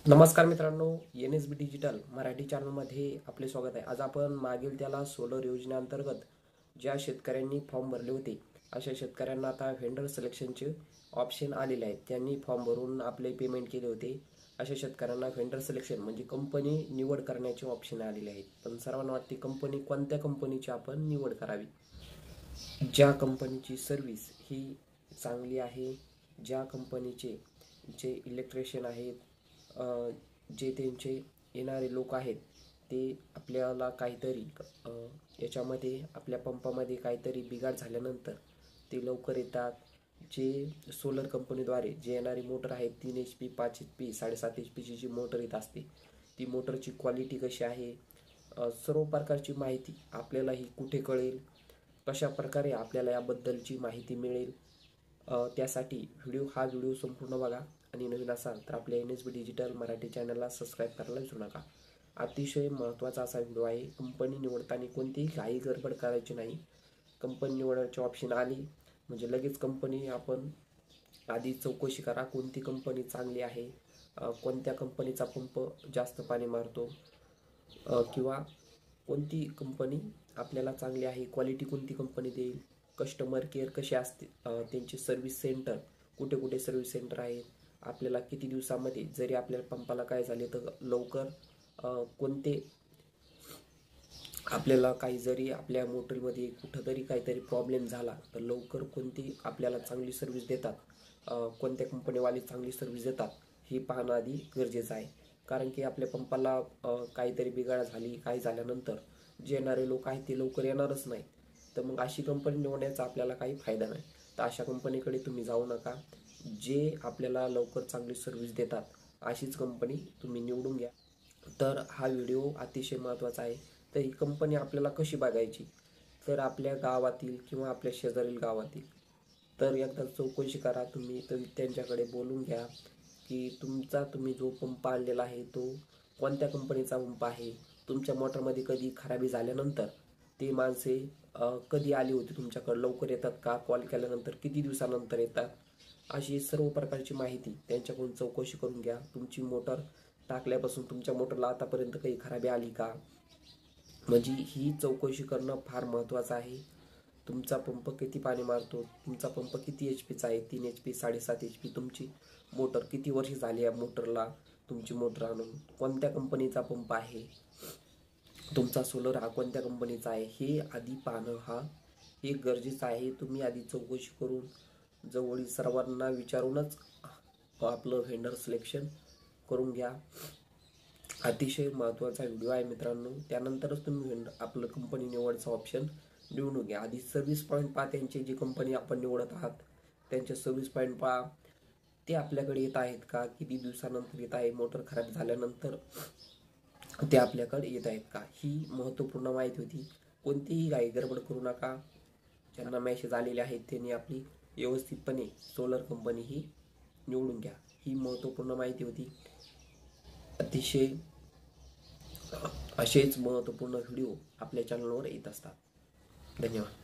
नमस्कार मित्रांनो, NSB digital Marathi चॅनलमध्ये आपले स्वागत आहे। आज आपण मागील त्याला सोलर योजनेअंतर्गत ज्या शेतकऱ्यांनी फॉर्म भरले होते अशा शेतकऱ्यांना आता व्हेंडर सिलेक्शनचे ऑप्शन आलेले आहेत। त्यांनी फॉर्म भरून आपले पेमेंट केले होते अशा शेतकऱ्यांना व्हेंडर सिलेक्शन म्हणजे कंपनी निवड करण्याचे ऑप्शन आलेले आहेत। पण सर्वांना वाटते कंपनी कोणत्या कंपनीची आपण निवड करावी, ज्या कंपनीची सर्व्हिस ही चांगली आहे, ज्या कंपनीचे जे इलेक्ट्रिशियन आहेत, जे त्यांचे येणारे लोक आहेत ते आपल्याला काहीतरी याच्यामध्ये आपल्या पंपामध्ये काहीतरी बिघाड झाल्यानंतर ते लवकर येतात। जे सोलर कंपनीद्वारे जे येणारी मोटर आहे 3 HP 5 HP 7.5 HP जी मोटर येत असते ती मोटरची क्वालिटी कशी आहे, सर्व प्रकारची माहिती आपल्याला ही कुठे कळेल, कशा प्रकारे आपल्याला याबद्दलची माहिती मिळेल। त्यासाठी हा व्हिडिओ संपूर्ण बघा आणि नवीन असाल तर आपल्या NSB डिजिटल मराठी चॅनलला सबस्क्राईब करायला विसरू नका। अतिशय महत्त्वाचा असा व्हिडिओ आहे। कंपनी निवडताना कोणतीही घाई गडबड करायची नाही। कंपनी निवडण्याचे ऑप्शन आली म्हणजे लगेच कंपनी आपण आधी चौकशी करा, कोणती कंपनी चांगली आहे, कोणत्या कंपनीचा पंप जास्त पाणी मारतो, किंवा कोणती कंपनी आपल्याला चांगली आहे, क्वालिटी कोणती कंपनी देईल, कस्टमर केअर कशी असते, त्यांचे सर्व्हिस सेंटर कुठे कुठे सर्व्हिस सेंटर आहेत, आपल्याला किती दिवसामध्ये जरी आपल्या पंपाला काय झाले तर लवकर कोणते आपल्याला काही जरी आपल्या मोटरमध्ये कुठंतरी काहीतरी प्रॉब्लेम झाला तर लवकर कोणती आपल्याला चांगली सर्व्हिस देतात, कोणत्या कंपनीवाले चांगली सर्व्हिस देतात हे पाहणं आधी गरजेचं आहे। कारण की आपल्या पंपाला काहीतरी बिघाड झाली, काही झाल्यानंतर जे येणारे लोक आहेत ते लवकर येणारच नाही, तर मग अशी कंपनी निवडण्याचा आपल्याला काही फायदा नाही। तर अशा कंपनीकडे तुम्ही जाऊ नका, जे आपल्याला लवकर चांगली सर्व्हिस देतात अशीच कंपनी तुम्ही निवडून घ्या। तर हा व्हिडिओ अतिशय महत्त्वाचा आहे। तर ही कंपनी आपल्याला कशी बघायची, तर आपल्या गावातील किंवा आपल्या शेजारील गावातील तर एकदा चौकशी करा तुम्ही, तर त्यांच्याकडे बोलून घ्या की तुम्ही जो पंप आणलेला आहे तो कोणत्या कंपनीचा पंप आहे, तुमच्या मोटरमध्ये कधी खराबी झाल्यानंतर ते माणसे कधी आली होती तुमच्याकडे, लवकर येतात का, कॉल केल्यानंतर किती दिवसानंतर येतात, अशी सर्व प्रकारची माहिती त्यांच्याकडून चौकशी करून घ्या। तुमची मोटर टाकल्यापासून तुमच्या मोटरला आतापर्यंत काही खराबी आली का, म्हणजे ही चौकशी करणं फार महत्त्वाचं आहे। तुमचा पंप किती पाणी मारतो, तुमचा पंप किती HP चा आहे, 3 HP 7.5 HP, तुमची मोटर किती वर्ष झाली या मोटरला, तुमची मोटर आणून कोणत्या कंपनीचा पंप आहे, तुमचा सोलर हा कोणत्या कंपनीचा आहे हे आधी पाहणं हा एक गरजेचं आहे। तुम्ही आधी चौकशी करून जवळील सर्वांना विचारूनच आपलं व्हेंडर सिलेक्शन करून घ्या। अतिशय महत्त्वाचा व्हिडिओ आहे मित्रांनो, त्यानंतरच तुम्ही आपलं कंपनी निवडचा ऑप्शन निवडून घ्या। आधी सर्व्हिस पॉईंट पहा, त्यांची जी कंपनी आपण निवडत आहात त्यांचे सर्व्हिस पॉईंट पहा, ते आपल्याकडे येत आहेत का, किती दिवसानंतर येत आहे, मोटर खराब झाल्यानंतर ते आपल्याकडे येत आहेत का, ही महत्त्वपूर्ण माहिती होती। कोणतीही घाई गडबड करू नका, ज्यांना मेसेज आलेले आहेत त्यांनी आपली व्यवस्थितपणे सोलर कंपनी ही निवडून घ्या। ही महत्त्वपूर्ण माहिती होती। अतिशय असेच महत्त्वपूर्ण व्हिडिओ आपल्या चॅनलवर येत असतात। धन्यवाद।